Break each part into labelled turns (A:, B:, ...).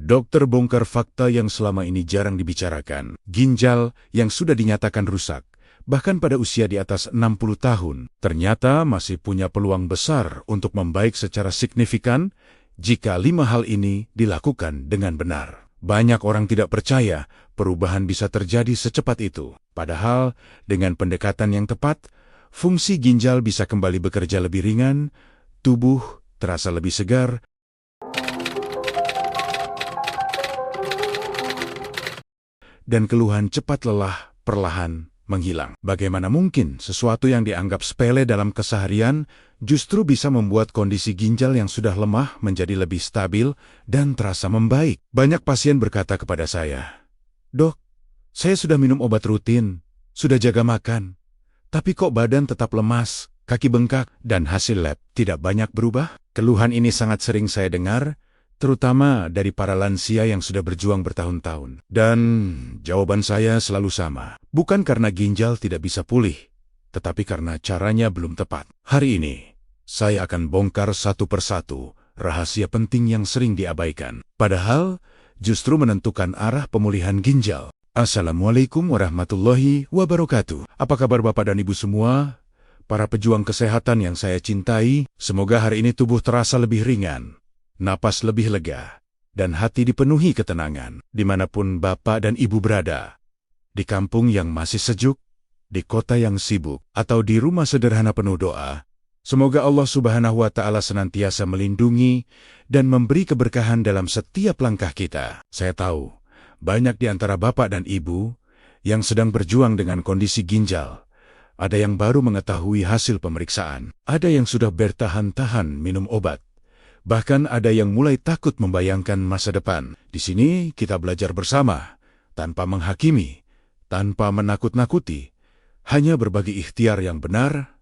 A: Dokter bongkar fakta yang selama ini jarang dibicarakan. Ginjal yang sudah dinyatakan rusak, bahkan pada usia di atas 60 tahun, ternyata masih punya peluang besar untuk membaik secara signifikan jika 5 hal ini dilakukan dengan benar. Banyak orang tidak percaya perubahan bisa terjadi secepat itu. Padahal, dengan pendekatan yang tepat, fungsi ginjal bisa kembali bekerja lebih ringan, tubuh terasa lebih segar, dan keluhan cepat lelah perlahan menghilang. Bagaimana mungkin sesuatu yang dianggap sepele dalam keseharian justru bisa membuat kondisi ginjal yang sudah lemah menjadi lebih stabil dan terasa membaik? Banyak pasien berkata kepada saya, "Dok, saya sudah minum obat rutin, sudah jaga makan, tapi kok badan tetap lemas, kaki bengkak, dan hasil lab tidak banyak berubah?" Keluhan ini sangat sering saya dengar, terutama dari para lansia yang sudah berjuang bertahun-tahun. Dan jawaban saya selalu sama. Bukan karena ginjal tidak bisa pulih, tetapi karena caranya belum tepat. Hari ini, saya akan bongkar satu persatu rahasia penting yang sering diabaikan. Padahal, justru menentukan arah pemulihan ginjal. Assalamualaikum warahmatullahi wabarakatuh. Apa kabar Bapak dan Ibu semua? Para pejuang kesehatan yang saya cintai, semoga hari ini tubuh terasa lebih ringan, napas lebih lega, dan hati dipenuhi ketenangan, dimanapun Bapak dan Ibu berada. Di kampung yang masih sejuk, di kota yang sibuk, atau di rumah sederhana penuh doa, semoga Allah Subhanahu wa Ta'ala senantiasa melindungi dan memberi keberkahan dalam setiap langkah kita. Saya tahu, banyak di antara Bapak dan Ibu yang sedang berjuang dengan kondisi ginjal. Ada yang baru mengetahui hasil pemeriksaan, ada yang sudah bertahan-tahan minum obat, bahkan ada yang mulai takut membayangkan masa depan. Di sini kita belajar bersama, tanpa menghakimi, tanpa menakut-nakuti, hanya berbagi ikhtiar yang benar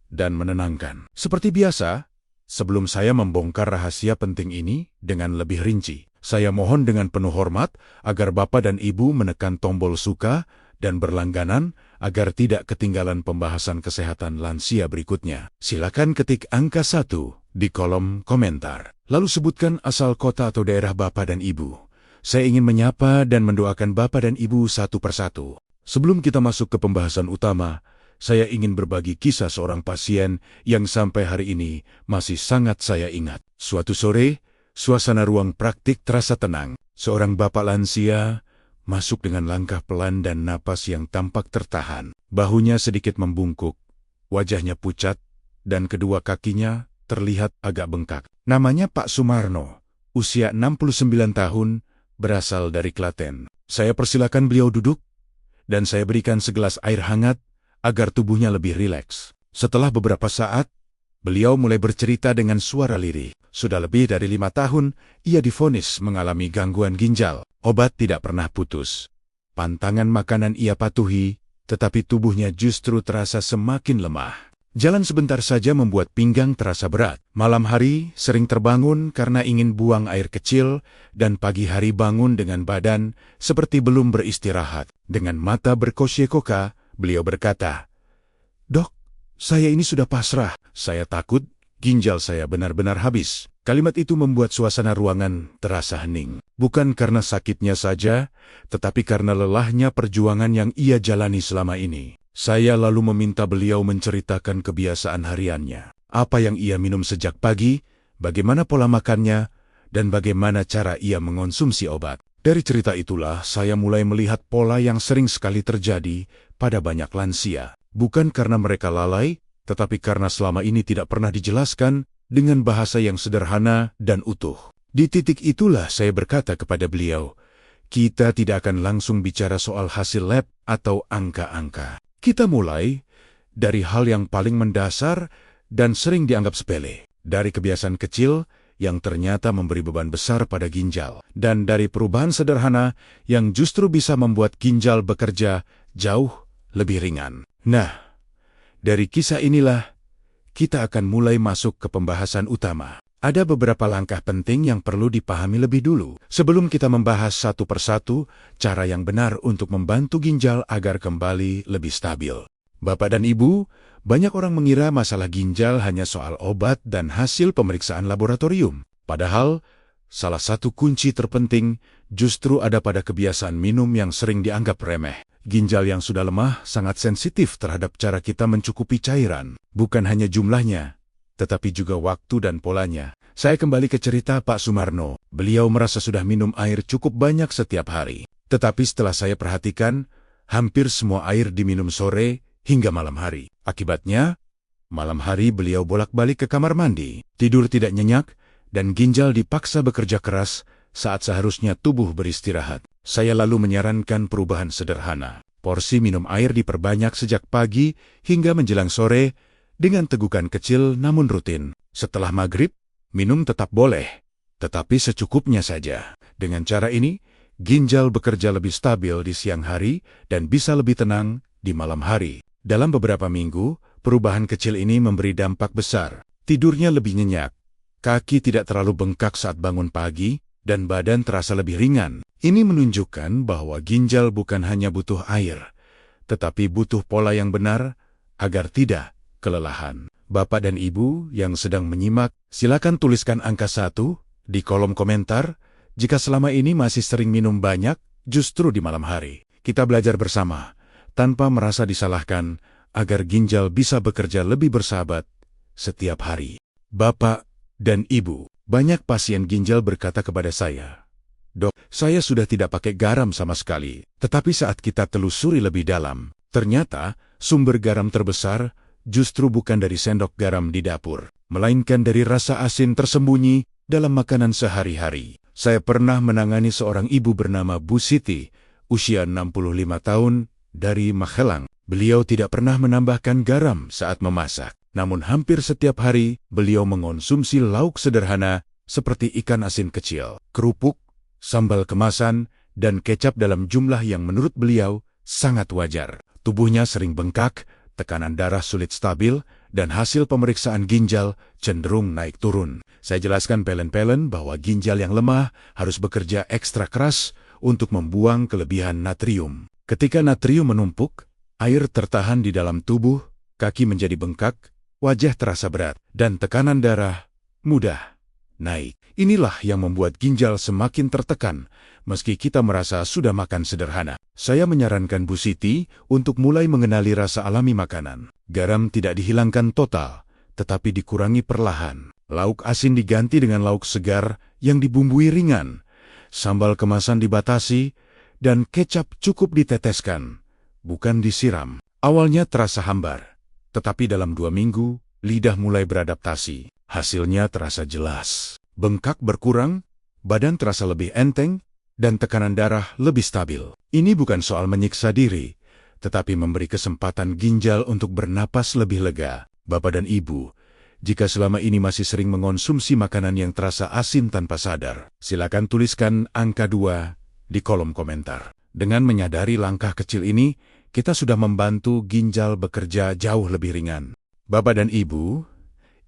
A: dan menenangkan. Seperti biasa, sebelum saya membongkar rahasia penting ini dengan lebih rinci, saya mohon dengan penuh hormat agar Bapak dan Ibu menekan tombol suka dan berlangganan agar tidak ketinggalan pembahasan kesehatan lansia berikutnya. Silakan ketik angka 1 di kolom komentar. Lalu sebutkan asal kota atau daerah Bapak dan Ibu. Saya ingin menyapa dan mendoakan Bapak dan Ibu satu persatu. Sebelum kita masuk ke pembahasan utama, saya ingin berbagi kisah seorang pasien yang sampai hari ini masih sangat saya ingat. Suatu sore, suasana ruang praktik terasa tenang. Seorang bapak lansia masuk dengan langkah pelan dan napas yang tampak tertahan. Bahunya sedikit membungkuk, wajahnya pucat, dan kedua kakinya terlihat agak bengkak. Namanya Pak Sumarno, usia 69 tahun, berasal dari Klaten. Saya persilakan beliau duduk, dan saya berikan segelas air hangat agar tubuhnya lebih rileks. Setelah beberapa saat, beliau mulai bercerita dengan suara lirih. Sudah lebih dari 5 tahun, ia divonis mengalami gangguan ginjal. Obat tidak pernah putus. Pantangan makanan ia patuhi, tetapi tubuhnya justru terasa semakin lemah. Jalan sebentar saja membuat pinggang terasa berat. Malam hari sering terbangun karena ingin buang air kecil, dan pagi hari bangun dengan badan seperti belum beristirahat. Dengan mata berkosyek-koka, beliau berkata, "Dok, saya ini sudah pasrah. Saya takut ginjal saya benar-benar habis." Kalimat itu membuat suasana ruangan terasa hening. Bukan karena sakitnya saja, tetapi karena lelahnya perjuangan yang ia jalani selama ini. Saya lalu meminta beliau menceritakan kebiasaan hariannya. Apa yang ia minum sejak pagi, bagaimana pola makannya, dan bagaimana cara ia mengonsumsi obat. Dari cerita itulah saya mulai melihat pola yang sering sekali terjadi pada banyak lansia. Bukan karena mereka lalai, tetapi karena selama ini tidak pernah dijelaskan dengan bahasa yang sederhana dan utuh. Di titik itulah saya berkata kepada beliau, kita tidak akan langsung bicara soal hasil lab atau angka-angka. Kita mulai dari hal yang paling mendasar dan sering dianggap sepele. Dari kebiasaan kecil yang ternyata memberi beban besar pada ginjal. Dan dari perubahan sederhana yang justru bisa membuat ginjal bekerja jauh lebih ringan. Nah, dari kisah inilah kita akan mulai masuk ke pembahasan utama. Ada beberapa langkah penting yang perlu dipahami lebih dulu. Sebelum kita membahas satu persatu, cara yang benar untuk membantu ginjal agar kembali lebih stabil. Bapak dan Ibu, banyak orang mengira masalah ginjal hanya soal obat dan hasil pemeriksaan laboratorium. Padahal, salah satu kunci terpenting justru ada pada kebiasaan minum yang sering dianggap remeh. Ginjal yang sudah lemah sangat sensitif terhadap cara kita mencukupi cairan. Bukan hanya jumlahnya, tetapi juga waktu dan polanya. Saya kembali ke cerita Pak Sumarno. Beliau merasa sudah minum air cukup banyak setiap hari. Tetapi setelah saya perhatikan, hampir semua air diminum sore hingga malam hari. Akibatnya, malam hari beliau bolak-balik ke kamar mandi, tidur tidak nyenyak, dan ginjal dipaksa bekerja keras saat seharusnya tubuh beristirahat. Saya lalu menyarankan perubahan sederhana. Porsi minum air diperbanyak sejak pagi hingga menjelang sore dengan tegukan kecil namun rutin. Setelah maghrib, minum tetap boleh, tetapi secukupnya saja. Dengan cara ini, ginjal bekerja lebih stabil di siang hari dan bisa lebih tenang di malam hari. Dalam beberapa minggu, perubahan kecil ini memberi dampak besar. Tidurnya lebih nyenyak, kaki tidak terlalu bengkak saat bangun pagi, dan badan terasa lebih ringan. Ini menunjukkan bahwa ginjal bukan hanya butuh air, tetapi butuh pola yang benar agar tidak kelelahan. Bapak dan Ibu yang sedang menyimak, silakan tuliskan angka 1 di kolom komentar jika selama ini masih sering minum banyak justru di malam hari. Kita belajar bersama, tanpa merasa disalahkan, agar ginjal bisa bekerja lebih bersahabat setiap hari. Bapak dan Ibu, banyak pasien ginjal berkata kepada saya, "Dok, saya sudah tidak pakai garam sama sekali." Tetapi saat kita telusuri lebih dalam, ternyata sumber garam terbesar justru bukan dari sendok garam di dapur, melainkan dari rasa asin tersembunyi dalam makanan sehari-hari. Saya pernah menangani seorang ibu bernama Bu Siti, usia 65 tahun, dari Magelang. Beliau tidak pernah menambahkan garam saat memasak. Namun hampir setiap hari, beliau mengonsumsi lauk sederhana seperti ikan asin kecil, kerupuk, sambal kemasan, dan kecap dalam jumlah yang menurut beliau sangat wajar. Tubuhnya sering bengkak, tekanan darah sulit stabil, dan hasil pemeriksaan ginjal cenderung naik turun. Saya jelaskan pelan-pelan bahwa ginjal yang lemah harus bekerja ekstra keras untuk membuang kelebihan natrium. Ketika natrium menumpuk, air tertahan di dalam tubuh, kaki menjadi bengkak, wajah terasa berat, dan tekanan darah mudah naik. Inilah yang membuat ginjal semakin tertekan, meski kita merasa sudah makan sederhana. Saya menyarankan Bu Siti untuk mulai mengenali rasa alami makanan. Garam tidak dihilangkan total, tetapi dikurangi perlahan. Lauk asin diganti dengan lauk segar yang dibumbui ringan. Sambal kemasan dibatasi, dan kecap cukup diteteskan, bukan disiram. Awalnya terasa hambar, tetapi dalam 2 minggu, lidah mulai beradaptasi. Hasilnya terasa jelas. Bengkak berkurang, badan terasa lebih enteng, dan tekanan darah lebih stabil. Ini bukan soal menyiksa diri, tetapi memberi kesempatan ginjal untuk bernapas lebih lega. Bapak dan Ibu, jika selama ini masih sering mengonsumsi makanan yang terasa asin tanpa sadar, silakan tuliskan angka 2 di kolom komentar. Dengan menyadari langkah kecil ini, kita sudah membantu ginjal bekerja jauh lebih ringan. Bapak dan Ibu,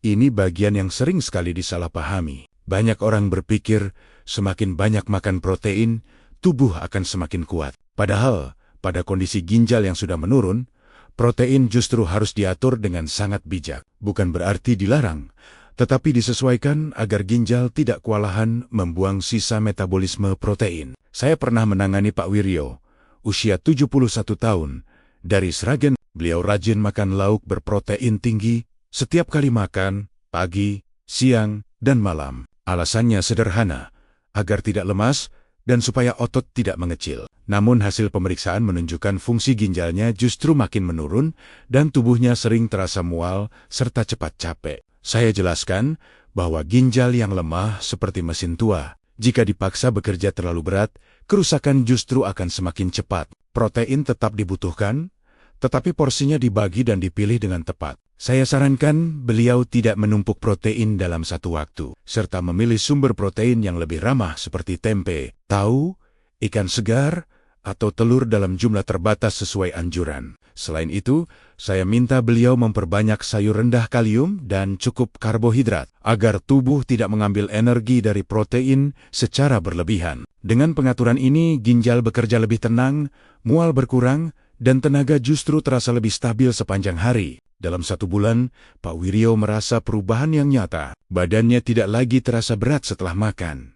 A: ini bagian yang sering sekali disalahpahami. Banyak orang berpikir semakin banyak makan protein, tubuh akan semakin kuat. Padahal, pada kondisi ginjal yang sudah menurun, protein justru harus diatur dengan sangat bijak. Bukan berarti dilarang, tetapi disesuaikan agar ginjal tidak kewalahan membuang sisa metabolisme protein. Saya pernah menangani Pak Wiryo, usia 71 tahun, dari Sragen. Beliau rajin makan lauk berprotein tinggi setiap kali makan, pagi, siang, dan malam. Alasannya sederhana, agar tidak lemas dan supaya otot tidak mengecil. Namun hasil pemeriksaan menunjukkan fungsi ginjalnya justru makin menurun dan tubuhnya sering terasa mual serta cepat capek. Saya jelaskan bahwa ginjal yang lemah seperti mesin tua. Jika dipaksa bekerja terlalu berat, kerusakan justru akan semakin cepat. Protein tetap dibutuhkan, tetapi porsinya dibagi dan dipilih dengan tepat. Saya sarankan beliau tidak menumpuk protein dalam satu waktu, serta memilih sumber protein yang lebih ramah seperti tempe, tahu, ikan segar, atau telur dalam jumlah terbatas sesuai anjuran. Selain itu, saya minta beliau memperbanyak sayur rendah kalium dan cukup karbohidrat, agar tubuh tidak mengambil energi dari protein secara berlebihan. Dengan pengaturan ini, ginjal bekerja lebih tenang, mual berkurang, dan tenaga justru terasa lebih stabil sepanjang hari. Dalam 1 bulan, Pak Wiryo merasa perubahan yang nyata. Badannya tidak lagi terasa berat setelah makan.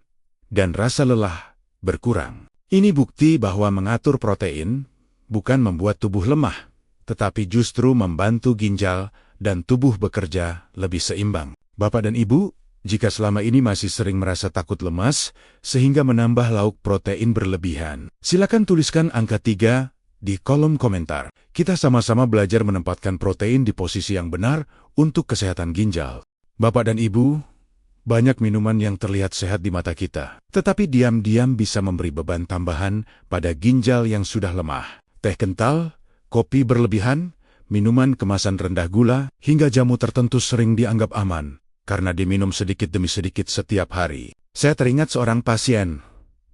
A: dan rasa lelah berkurang. Ini bukti bahwa mengatur protein bukan membuat tubuh lemah, tetapi justru membantu ginjal dan tubuh bekerja lebih seimbang. Bapak dan Ibu, jika selama ini masih sering merasa takut lemas sehingga menambah lauk protein berlebihan, silakan tuliskan angka 3 di kolom komentar. Kita sama-sama belajar menempatkan protein di posisi yang benar untuk kesehatan ginjal. Bapak dan Ibu, banyak minuman yang terlihat sehat di mata kita, tetapi diam-diam bisa memberi beban tambahan pada ginjal yang sudah lemah. Teh kental, kopi berlebihan, minuman kemasan rendah gula, hingga jamu tertentu sering dianggap aman karena diminum sedikit demi sedikit setiap hari. Saya teringat seorang pasien,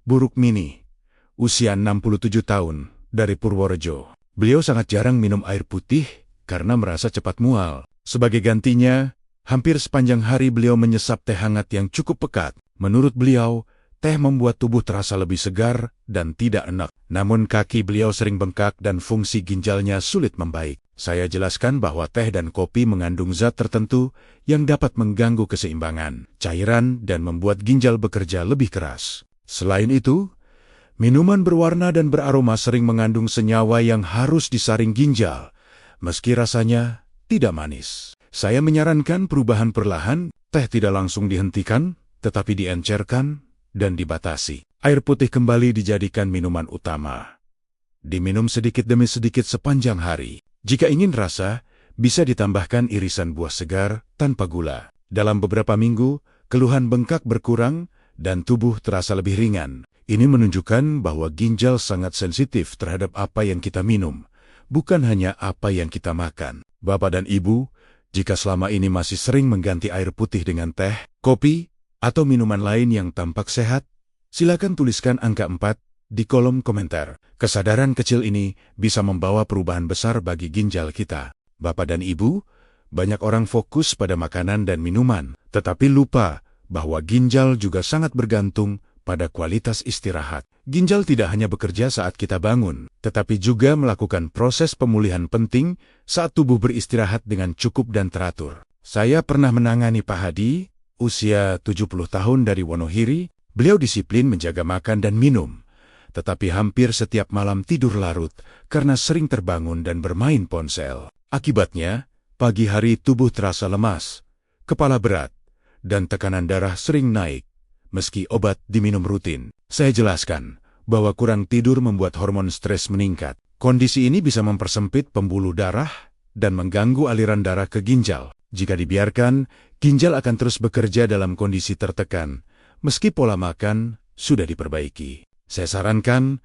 A: Bu Rukmini, usia 67 tahun, dari Purworejo. Beliau sangat jarang minum air putih karena merasa cepat mual. Sebagai gantinya, hampir sepanjang hari beliau menyesap teh hangat yang cukup pekat. Menurut beliau, teh membuat tubuh terasa lebih segar dan tidak enak. Namun kaki beliau sering bengkak dan fungsi ginjalnya sulit membaik. Saya jelaskan bahwa teh dan kopi mengandung zat tertentu yang dapat mengganggu keseimbangan cairan dan membuat ginjal bekerja lebih keras. Selain itu, minuman berwarna dan beraroma sering mengandung senyawa yang harus disaring ginjal, meski rasanya tidak manis. Saya menyarankan perubahan perlahan, teh tidak langsung dihentikan, tetapi diencerkan dan dibatasi. Air putih kembali dijadikan minuman utama. Diminum sedikit demi sedikit sepanjang hari. Jika ingin rasa, bisa ditambahkan irisan buah segar tanpa gula. Dalam beberapa minggu, keluhan bengkak berkurang dan tubuh terasa lebih ringan. Ini menunjukkan bahwa ginjal sangat sensitif terhadap apa yang kita minum, bukan hanya apa yang kita makan. Bapak dan Ibu, jika selama ini masih sering mengganti air putih dengan teh, kopi, atau minuman lain yang tampak sehat, silakan tuliskan angka 4 di kolom komentar. Kesadaran kecil ini bisa membawa perubahan besar bagi ginjal kita. Bapak dan Ibu, banyak orang fokus pada makanan dan minuman, tetapi lupa bahwa ginjal juga sangat bergantung pada kualitas istirahat. Ginjal tidak hanya bekerja saat kita bangun, tetapi juga melakukan proses pemulihan penting saat tubuh beristirahat dengan cukup dan teratur. Saya pernah menangani Pak Hadi, usia 70 tahun dari Wonohiri. Beliau disiplin menjaga makan dan minum, tetapi hampir setiap malam tidur larut karena sering terbangun dan bermain ponsel. Akibatnya, pagi hari tubuh terasa lemas, kepala berat, dan tekanan darah sering naik, meski obat diminum rutin. Saya jelaskan bahwa kurang tidur membuat hormon stres meningkat. Kondisi ini bisa mempersempit pembuluh darah dan mengganggu aliran darah ke ginjal. Jika dibiarkan, ginjal akan terus bekerja dalam kondisi tertekan, meski pola makan sudah diperbaiki. Saya sarankan,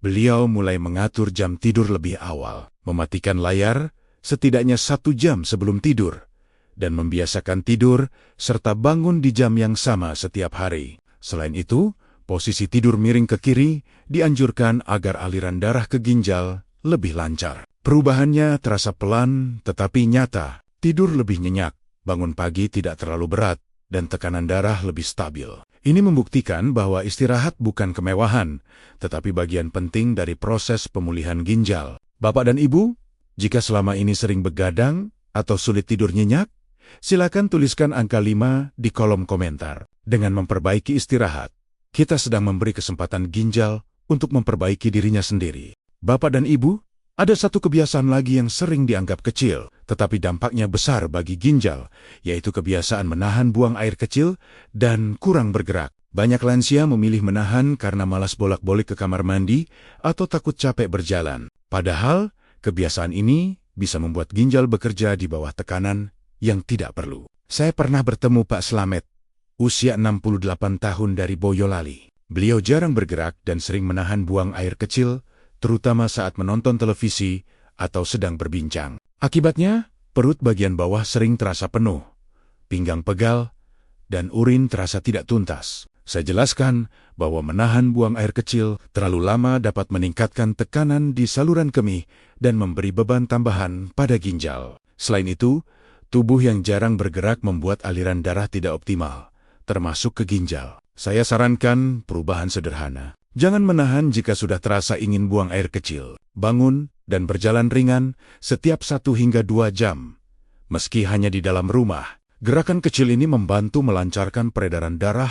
A: beliau mulai mengatur jam tidur lebih awal, mematikan layar setidaknya 1 jam sebelum tidur, dan membiasakan tidur serta bangun di jam yang sama setiap hari. Selain itu, posisi tidur miring ke kiri dianjurkan agar aliran darah ke ginjal lebih lancar. Perubahannya terasa pelan tetapi nyata. Tidur lebih nyenyak, bangun pagi tidak terlalu berat, dan tekanan darah lebih stabil. Ini membuktikan bahwa istirahat bukan kemewahan, tetapi bagian penting dari proses pemulihan ginjal. Bapak dan Ibu, jika selama ini sering begadang atau sulit tidur nyenyak, silakan tuliskan angka 5 di kolom komentar. Dengan memperbaiki istirahat, kita sedang memberi kesempatan ginjal untuk memperbaiki dirinya sendiri. Bapak dan Ibu, ada satu kebiasaan lagi yang sering dianggap kecil, tetapi dampaknya besar bagi ginjal, yaitu kebiasaan menahan buang air kecil dan kurang bergerak. Banyak lansia memilih menahan karena malas bolak-balik ke kamar mandi atau takut capek berjalan. Padahal, kebiasaan ini bisa membuat ginjal bekerja di bawah tekanan yang tidak perlu. Saya pernah bertemu Pak Slamet, usia 68 tahun dari Boyolali. Beliau jarang bergerak dan sering menahan buang air kecil, terutama saat menonton televisi atau sedang berbincang. Akibatnya, perut bagian bawah sering terasa penuh, pinggang pegal, dan urin terasa tidak tuntas. Saya jelaskan bahwa menahan buang air kecil terlalu lama dapat meningkatkan tekanan di saluran kemih dan memberi beban tambahan pada ginjal. Selain itu, tubuh yang jarang bergerak membuat aliran darah tidak optimal, termasuk ke ginjal. Saya sarankan perubahan sederhana. Jangan menahan jika sudah terasa ingin buang air kecil. Bangun dan berjalan ringan setiap 1 hingga 2 jam. Meski hanya di dalam rumah, gerakan kecil ini membantu melancarkan peredaran darah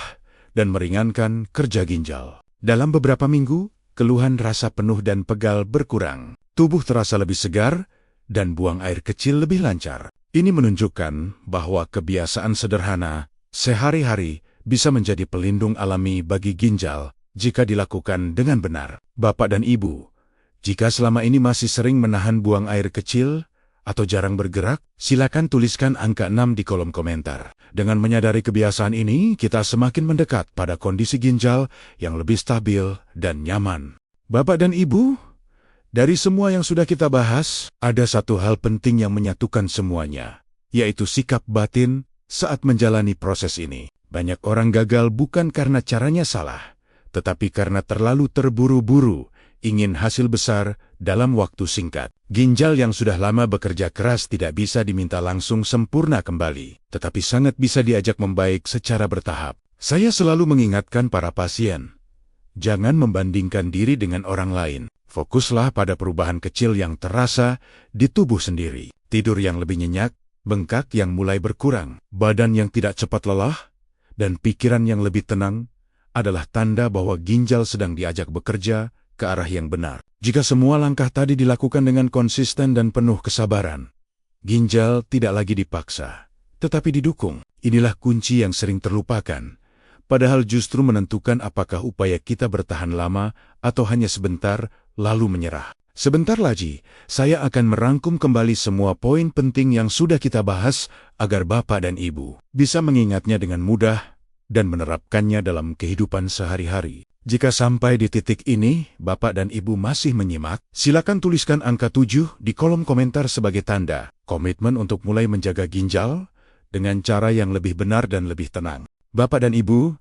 A: dan meringankan kerja ginjal. Dalam beberapa minggu, keluhan rasa penuh dan pegal berkurang. Tubuh terasa lebih segar, dan buang air kecil lebih lancar. Ini menunjukkan bahwa kebiasaan sederhana sehari-hari bisa menjadi pelindung alami bagi ginjal jika dilakukan dengan benar. Bapak dan Ibu, jika selama ini masih sering menahan buang air kecil atau jarang bergerak, silakan tuliskan angka 6 di kolom komentar. Dengan menyadari kebiasaan ini, kita semakin mendekat pada kondisi ginjal yang lebih stabil dan nyaman. Bapak dan Ibu, dari semua yang sudah kita bahas, ada satu hal penting yang menyatukan semuanya, yaitu sikap batin saat menjalani proses ini. Banyak orang gagal bukan karena caranya salah, tetapi karena terlalu terburu-buru, ingin hasil besar dalam waktu singkat. Ginjal yang sudah lama bekerja keras tidak bisa diminta langsung sempurna kembali, tetapi sangat bisa diajak membaik secara bertahap. Saya selalu mengingatkan para pasien, jangan membandingkan diri dengan orang lain. Fokuslah pada perubahan kecil yang terasa di tubuh sendiri. Tidur yang lebih nyenyak, bengkak yang mulai berkurang, badan yang tidak cepat lelah, dan pikiran yang lebih tenang adalah tanda bahwa ginjal sedang diajak bekerja ke arah yang benar. Jika semua langkah tadi dilakukan dengan konsisten dan penuh kesabaran, ginjal tidak lagi dipaksa, tetapi didukung. Inilah kunci yang sering terlupakan, padahal justru menentukan apakah upaya kita bertahan lama atau hanya sebentar lalu menyerah. Sebentar lagi, saya akan merangkum kembali semua poin penting yang sudah kita bahas agar Bapak dan Ibu bisa mengingatnya dengan mudah dan menerapkannya dalam kehidupan sehari-hari. Jika sampai di titik ini, Bapak dan Ibu masih menyimak, silakan tuliskan angka 7 di kolom komentar sebagai tanda komitmen untuk mulai menjaga ginjal dengan cara yang lebih benar dan lebih tenang. Bapak dan Ibu,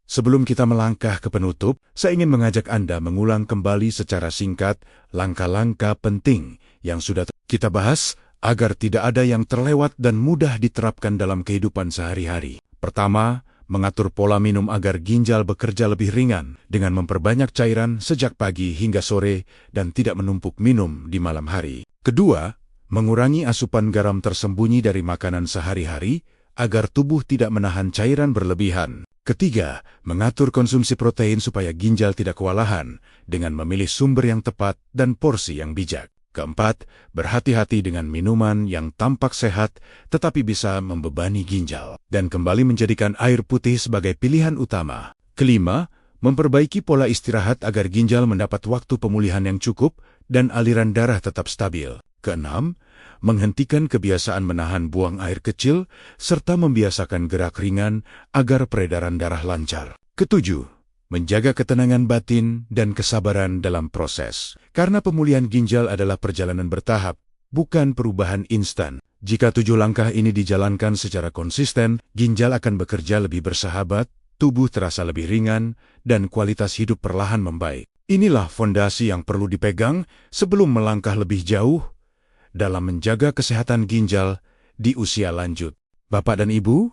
A: sebelum kita melangkah ke penutup, saya ingin mengajak Anda mengulang kembali secara singkat langkah-langkah penting yang sudah kita bahas agar tidak ada yang terlewat dan mudah diterapkan dalam kehidupan sehari-hari. Pertama, mengatur pola minum agar ginjal bekerja lebih ringan dengan memperbanyak cairan sejak pagi hingga sore dan tidak menumpuk minum di malam hari. Kedua, mengurangi asupan garam tersembunyi dari makanan sehari-hari agar tubuh tidak menahan cairan berlebihan. Ketiga, mengatur konsumsi protein supaya ginjal tidak kewalahan dengan memilih sumber yang tepat dan porsi yang bijak. Keempat, berhati-hati dengan minuman yang tampak sehat tetapi bisa membebani ginjal dan kembali menjadikan air putih sebagai pilihan utama. Kelima, memperbaiki pola istirahat agar ginjal mendapat waktu pemulihan yang cukup dan aliran darah tetap stabil. Keenam, menghentikan kebiasaan menahan buang air kecil serta membiasakan gerak ringan agar peredaran darah lancar. Ketujuh, menjaga ketenangan batin dan kesabaran dalam proses. Karena pemulihan ginjal adalah perjalanan bertahap, bukan perubahan instan. Jika 7 langkah ini dijalankan secara konsisten, ginjal akan bekerja lebih bersahabat, tubuh terasa lebih ringan, dan kualitas hidup perlahan membaik. Inilah fondasi yang perlu dipegang sebelum melangkah lebih jauh dalam menjaga kesehatan ginjal di usia lanjut. Bapak dan Ibu,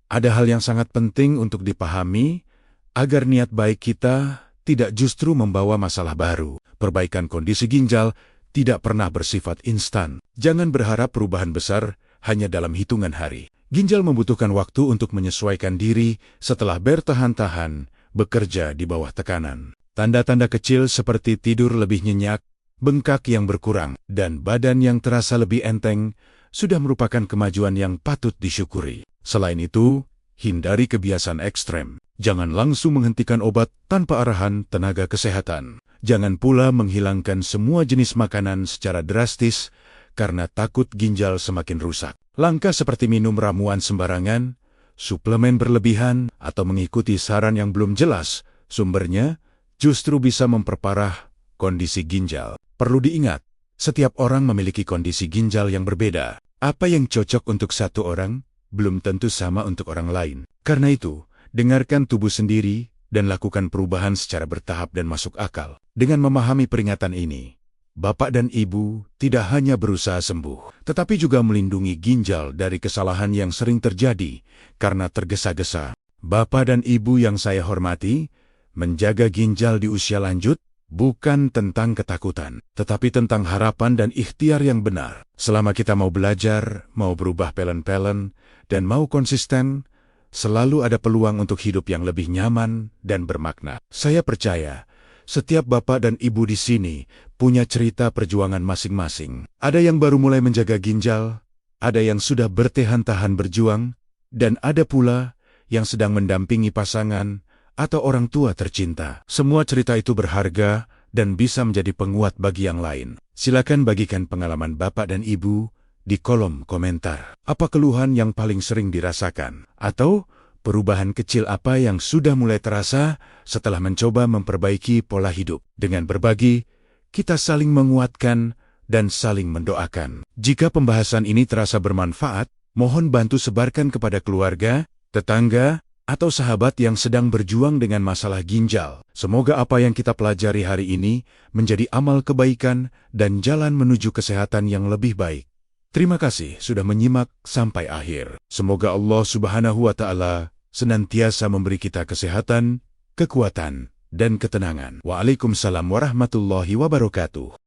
A: ada hal yang sangat penting untuk dipahami agar niat baik kita tidak justru membawa masalah baru. Perbaikan kondisi ginjal tidak pernah bersifat instan. Jangan berharap perubahan besar hanya dalam hitungan hari. Ginjal membutuhkan waktu untuk menyesuaikan diri setelah bertahan-tahan bekerja di bawah tekanan. Tanda-tanda kecil seperti tidur lebih nyenyak, bengkak yang berkurang, dan badan yang terasa lebih enteng sudah merupakan kemajuan yang patut disyukuri. Selain itu, hindari kebiasaan ekstrem. Jangan langsung menghentikan obat tanpa arahan tenaga kesehatan. Jangan pula menghilangkan semua jenis makanan secara drastis karena takut ginjal semakin rusak. Langkah seperti minum ramuan sembarangan, suplemen berlebihan, atau mengikuti saran yang belum jelas sumbernya justru bisa memperparah kondisi ginjal. Perlu diingat, setiap orang memiliki kondisi ginjal yang berbeda. Apa yang cocok untuk satu orang belum tentu sama untuk orang lain. Karena itu, dengarkan tubuh sendiri dan lakukan perubahan secara bertahap dan masuk akal. Dengan memahami peringatan ini, Bapak dan Ibu tidak hanya berusaha sembuh, tetapi juga melindungi ginjal dari kesalahan yang sering terjadi karena tergesa-gesa. Bapak dan Ibu yang saya hormati, menjaga ginjal di usia lanjut bukan tentang ketakutan, tetapi tentang harapan dan ikhtiar yang benar. Selama kita mau belajar, mau berubah pelan-pelan, dan mau konsisten, selalu ada peluang untuk hidup yang lebih nyaman dan bermakna. Saya percaya, setiap bapak dan ibu di sini punya cerita perjuangan masing-masing. Ada yang baru mulai menjaga ginjal, ada yang sudah bertahan-tahan berjuang, dan ada pula yang sedang mendampingi pasangan atau orang tua tercinta. Semua cerita itu berharga dan bisa menjadi penguat bagi yang lain. Silakan bagikan pengalaman bapak dan ibu di kolom komentar. Apa keluhan yang paling sering dirasakan? Atau perubahan kecil apa yang sudah mulai terasa setelah mencoba memperbaiki pola hidup? Dengan berbagi, kita saling menguatkan dan saling mendoakan. Jika pembahasan ini terasa bermanfaat, mohon bantu sebarkan kepada keluarga, tetangga, atau sahabat yang sedang berjuang dengan masalah ginjal. Semoga apa yang kita pelajari hari ini menjadi amal kebaikan dan jalan menuju kesehatan yang lebih baik. Terima kasih sudah menyimak sampai akhir. Semoga Allah Subhanahu wa Ta'ala senantiasa memberi kita kesehatan, kekuatan, dan ketenangan. Waalaikumsalam warahmatullahi wabarakatuh.